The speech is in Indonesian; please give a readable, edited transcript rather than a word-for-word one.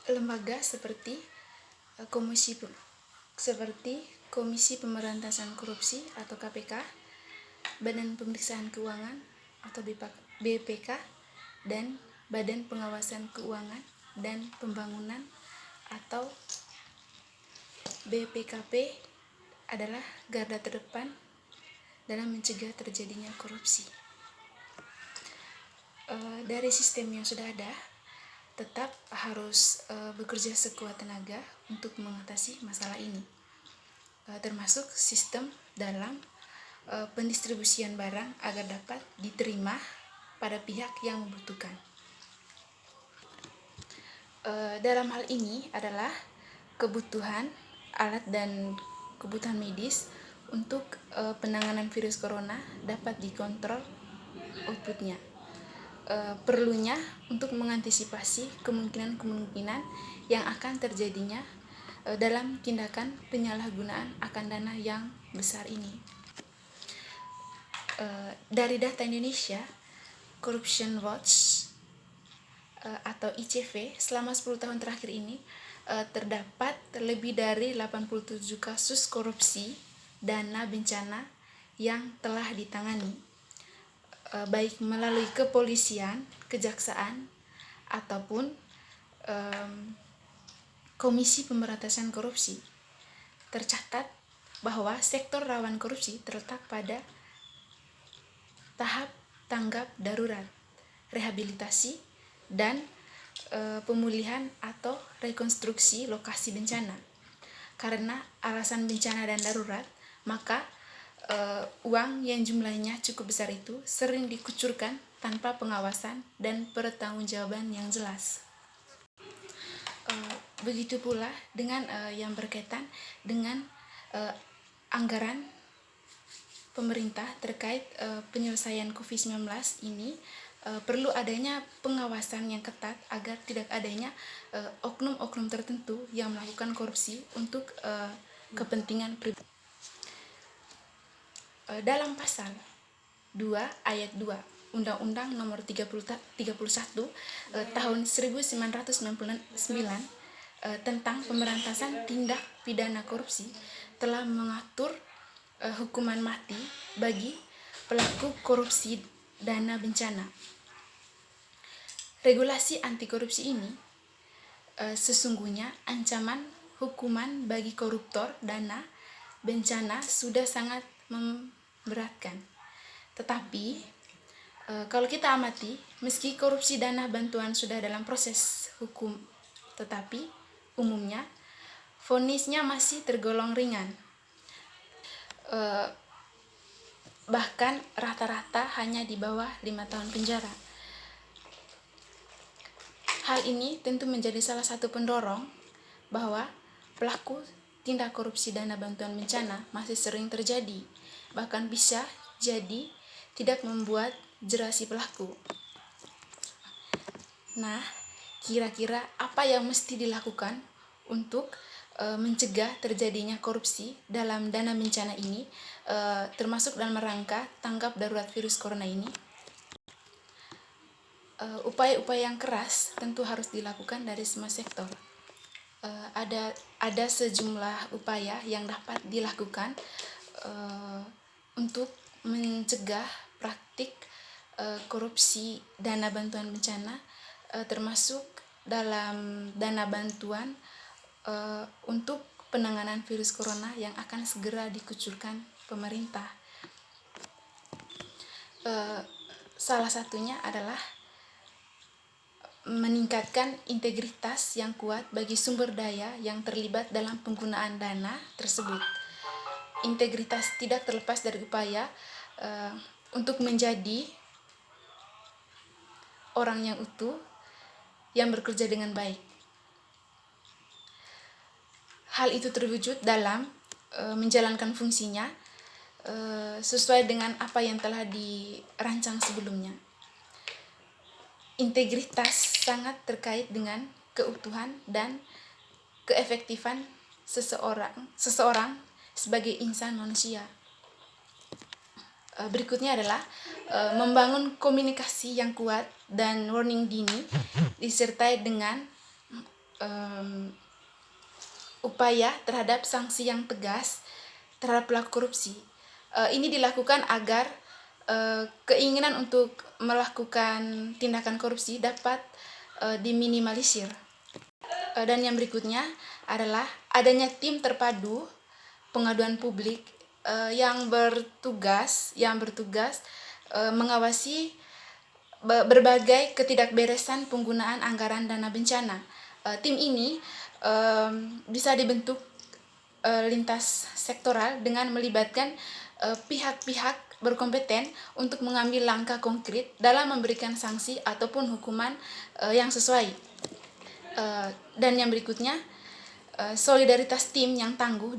lembaga seperti Komisi Pemberantasan Korupsi atau KPK, Badan Pemeriksaan Keuangan atau BPK, dan Badan Pengawasan Keuangan dan Pembangunan atau BPKP adalah garda terdepan dalam mencegah terjadinya korupsi. Dari sistem yang sudah ada, tetap harus bekerja sekuat tenaga untuk mengatasi masalah ini, termasuk sistem dalam pendistribusian barang agar dapat diterima pada pihak yang membutuhkan. Dalam hal ini adalah kebutuhan alat dan kebutuhan medis untuk penanganan virus corona dapat dikontrol outputnya. Perlunya untuk mengantisipasi kemungkinan yang akan terjadinya dalam tindakan penyalahgunaan akan dana yang besar ini. Dari data Indonesia, Corruption Watch atau ICV selama 10 tahun terakhir ini terdapat lebih dari 87 kasus korupsi dana bencana yang telah ditangani, baik melalui kepolisian, kejaksaan, ataupun Komisi Pemberantasan Korupsi. Tercatat bahwa sektor rawan korupsi terletak pada tahap tanggap darurat, rehabilitasi, dan pemulihan atau rekonstruksi lokasi bencana. Karena alasan bencana dan darurat, maka uang yang jumlahnya cukup besar itu sering dikucurkan tanpa pengawasan dan pertanggungjawaban yang jelas. Begitu pula dengan yang berkaitan dengan anggaran pemerintah terkait penyelesaian COVID-19 ini, perlu adanya pengawasan yang ketat agar tidak adanya oknum-oknum tertentu yang melakukan korupsi untuk kepentingan pribadi. Dalam pasal 2 ayat 2 Undang-Undang Nomor 31 tahun 1999 tentang pemberantasan tindak pidana korupsi telah mengatur hukuman mati bagi pelaku korupsi dana bencana. Regulasi anti korupsi ini sesungguhnya ancaman hukuman bagi koruptor dana bencana sudah sangat memberatkan. Tetapi kalau kita amati, meski korupsi dana bantuan sudah dalam proses hukum, tetapi umumnya vonisnya masih tergolong ringan. Bahkan rata-rata hanya di bawah 5 tahun penjara. Hal ini tentu menjadi salah satu pendorong bahwa pelaku tindak korupsi dana bantuan bencana masih sering terjadi, bahkan bisa jadi tidak membuat jera si pelaku. Nah, kira-kira apa yang mesti dilakukan untuk mencegah terjadinya korupsi dalam dana bencana ini, termasuk dalam rangka tanggap darurat virus corona ini? Upaya-upaya yang keras tentu harus dilakukan dari semua sektor. Ada sejumlah upaya yang dapat dilakukan untuk mencegah praktik korupsi dana bantuan bencana, termasuk dalam dana bantuan untuk penanganan virus corona yang akan segera dikucurkan pemerintah. Salah satunya adalah meningkatkan integritas yang kuat bagi sumber daya yang terlibat dalam penggunaan dana tersebut. Integritas tidak terlepas dari upaya untuk menjadi orang yang utuh, yang bekerja dengan baik. Hal itu terwujud dalam menjalankan fungsinya sesuai dengan apa yang telah dirancang sebelumnya. Integritas sangat terkait dengan keutuhan dan keefektifan seseorang sebagai insan manusia. Berikutnya adalah membangun komunikasi yang kuat dan warning dini disertai dengan upaya terhadap sanksi yang tegas terhadap pelaku korupsi. Ini dilakukan agar keinginan untuk melakukan tindakan korupsi dapat diminimalisir. Dan yang berikutnya adalah adanya tim terpadu pengaduan publik yang bertugas mengawasi berbagai ketidakberesan penggunaan anggaran dana bencana. Tim ini bisa dibentuk lintas sektoral dengan melibatkan pihak-pihak berkompeten untuk mengambil langkah konkret dalam memberikan sanksi ataupun hukuman yang sesuai. Dan yang berikutnya, solidaritas tim yang tangguh